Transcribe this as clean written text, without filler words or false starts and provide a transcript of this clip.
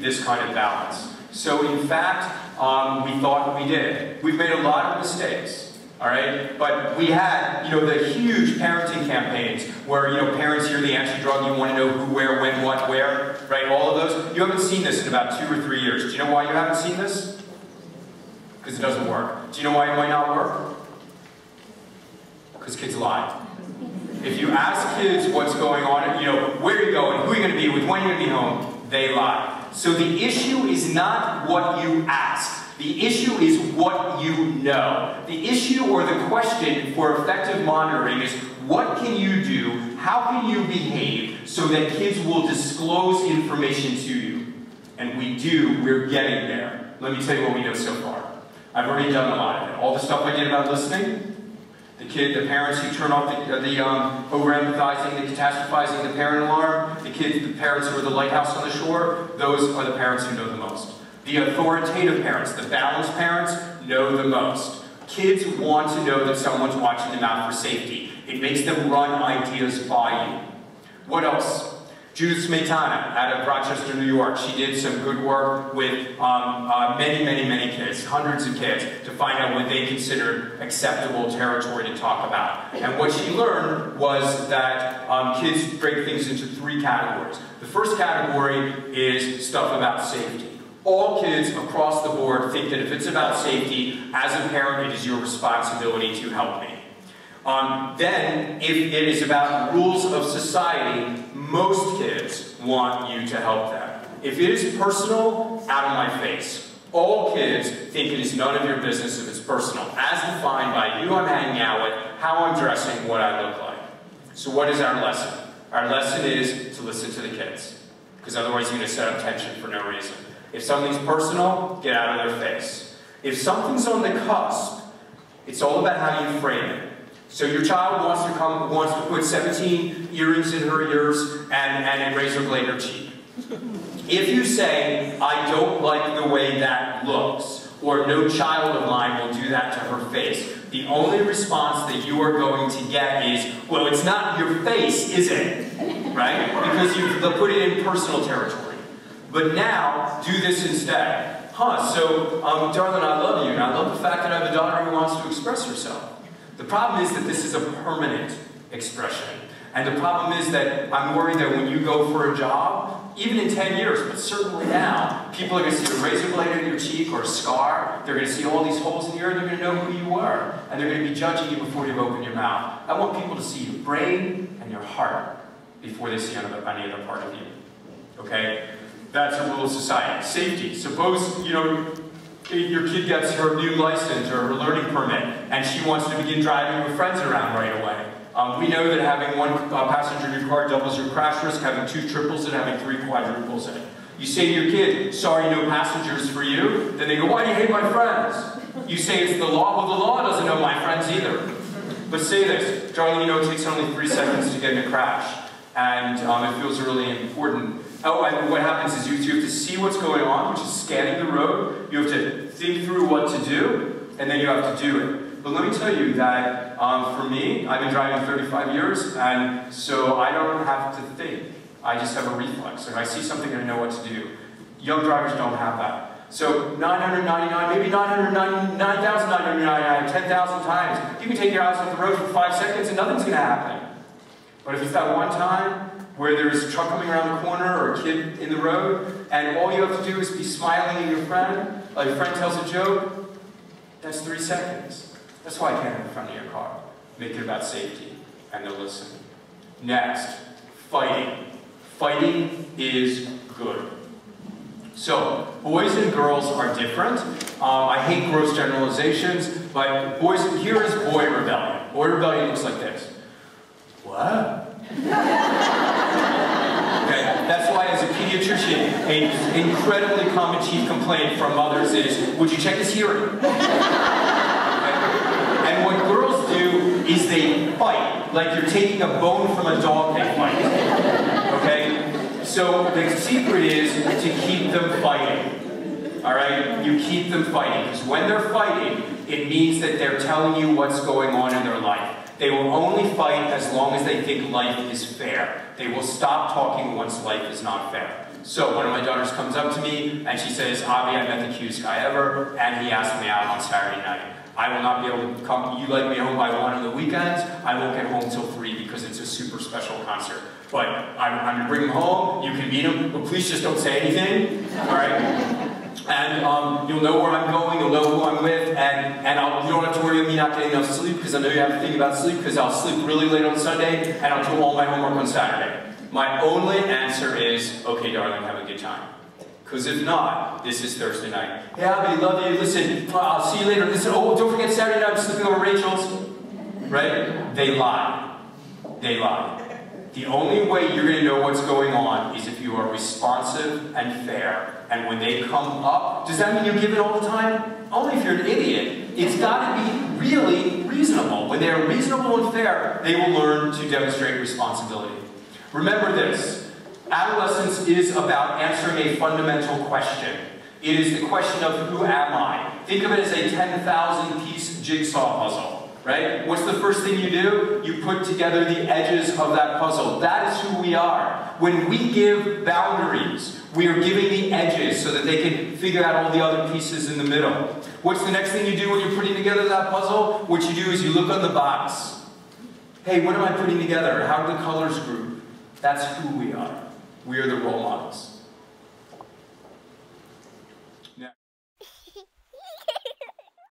this kind of balance. So in fact, we thought we did. We've made a lot of mistakes, all right? But we had, the huge parenting campaigns where, parents hear the anti-drug, you want to know who, where, when, what, where, right? All of those. You haven't seen this in about 2 or 3 years. Do you know why you haven't seen this? Because it doesn't work. Do you know why it might not work? Because kids lie. If you ask kids what's going on, where are you going, who are you going to be with, when are you going to be home, they lie. So the issue is not what you ask. The issue is what you know. The issue or the question for effective monitoring is what can you do, how can you behave so that kids will disclose information to you? And we're getting there. Let me tell you what we know so far. I've already done a lot of it. All the stuff I did about listening, the parents who turn off the over-empathizing, the catastrophizing, the parent alarm, the parents who are the lighthouse on the shore, those are the parents who know the most. The authoritative parents, the balanced parents, know the most. Kids want to know that someone's watching them out for safety. It makes them run ideas by you. What else? Judith Smetana out of Rochester, New York. She did some good work with many kids, hundreds of kids, to find out what they considered acceptable territory to talk about. And what she learned was that kids break things into 3 categories. The first category is stuff about safety. All kids across the board think that if it's about safety, as a parent, it is your responsibility to help me. Then, if it is about rules of society, most kids want you to help them. If it is personal, out of my face. All kids think it is none of your business if it's personal, as defined by who I'm hanging out with, how I'm dressing, what I look like. So what is our lesson? Our lesson is to listen to the kids, because otherwise you're going to set up tension for no reason. If something's personal, get out of their face. If something's on the cusp, it's all about how you frame it. So your child wants to put 17 earrings in her ears and a razor blade in her cheek. If you say, I don't like the way that looks, or no child of mine will do that to her face, the only response that you are going to get is, well, it's not your face, is it? Right? Because you've put it in personal territory. But now, do this instead. So, darling, I love you, and I love the fact that I have a daughter who wants to express herself. The problem is that this is a permanent expression. And the problem is that I'm worried that when you go for a job, even in 10 years, but certainly now, people are going to see a razor blade in your cheek or a scar. They're going to see all these holes in the ear, and they're going to know who you are. And they're going to be judging you before you open your mouth. I want people to see your brain and your heart before they see any other part of you. Okay? That's a rule of society. Safety. Suppose, your kid gets her new license or her learning permit, and she wants to begin driving with friends around right away. We know that having 1 passenger in your car doubles your crash risk, having 2 triples it, having 3 quadruples it. You say to your kid, sorry, no passengers for you. Then they go, why do you hate my friends? You say it's the law. Well, the law doesn't know my friends either. But say this, darling, it takes only 3 seconds to get in a crash. And it feels really important. Oh, and what happens is you have to see what's going on, which is scanning the road. You have to think through what to do, and then you have to do it. But let me tell you that for me, I've been driving 35 years, and so I don't have to think. I just have a reflex. If I see something, I know what to do. Young drivers don't have that. So 999, maybe 999,999, 10,000 times. You can take your eyes off the road for 5 seconds and nothing's going to happen. But if it's that one time where there's a truck coming around the corner or a kid in the road, and all you have to do is be smiling at your friend, like your friend tells a joke, that's 3 seconds. That's why I can't have in front of your car. Make it about safety, and they'll listen. Next, fighting. Fighting is good. So, boys and girls are different. I hate gross generalizations, but here is boy rebellion. Boy rebellion looks like this. What? Okay, that's why as a pediatrician, an incredibly common chief complaint from mothers is, would you check his hearing? Okay? And what girls do is they fight, like you're taking a bone from a dog, they fight. Okay? So the secret is to keep them fighting. Alright? You keep them fighting, because when they're fighting, it means that they're telling you what's going on in their life. They will only fight as long as they think life is fair. They will stop talking once life is not fair. So one of my daughters comes up to me and she says, Avi, I met the cutest guy ever, and he asked me out on Saturday night. I will not be able to come, you like me home by 1 on the weekends, I won't get home till 3 because it's a super special concert. But I'm gonna bring him home, you can meet him, but please just don't say anything, all right? And you'll know where I'm going, you'll know who I'm with, and you don't have to worry about me not getting enough sleep, because I know you have to think about sleep, because I'll sleep really late on Sunday, and I'll do all my homework on Saturday. My only answer is, okay, darling, have a good time. Because if not, this is Thursday night. Hey, Abby, love you. Listen, I'll see you later. Listen, oh, don't forget Saturday night I'm sleeping over Rachel's. Right? They lie. They lie. The only way you're going to know what's going on is if you are responsive and fair. And when they come up, does that mean you give it all the time? Only if you're an idiot. It's got to be really reasonable. When they're reasonable and fair, they will learn to demonstrate responsibility. Remember this. Adolescence is about answering a fundamental question. It is the question of who am I? Think of it as a 10,000-piece jigsaw puzzle, right? What's the first thing you do? You put together the edges of that puzzle. That is who we are. When we give boundaries, we are giving the edges so that they can figure out all the other pieces in the middle. What's the next thing you do when you're putting together that puzzle? What you do is you look on the box. Hey, what am I putting together? How do the colors group? That's who we are. We are the role models.